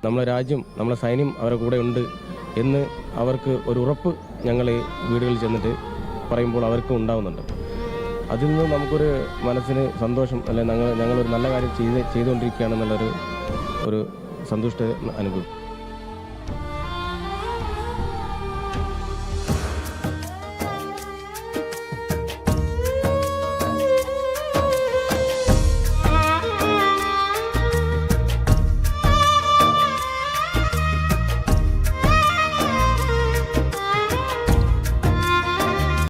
നമ്മളെ രാജ്യം, നമ്മളെ സൈന്യം അവരുടെ കൂടെ ഉണ്ട് എന്ന് അവർക്ക് ഒരു ഉറപ്പ് ഞങ്ങൾ ഈ വീടുകളിൽ ചെന്നിട്ട് പറയുമ്പോൾ അവർക്ക് ഉണ്ടാവുന്നുണ്ട്. അതിൽ നിന്ന് നമുക്കൊരു മനസ്സിന് സന്തോഷം, അല്ലെങ്കിൽ ഞങ്ങളൊരു നല്ല കാര്യം ചെയ്തുകൊണ്ടിരിക്കുകയാണെന്നുള്ളൊരു സന്തുഷ്ട അനുഭവം.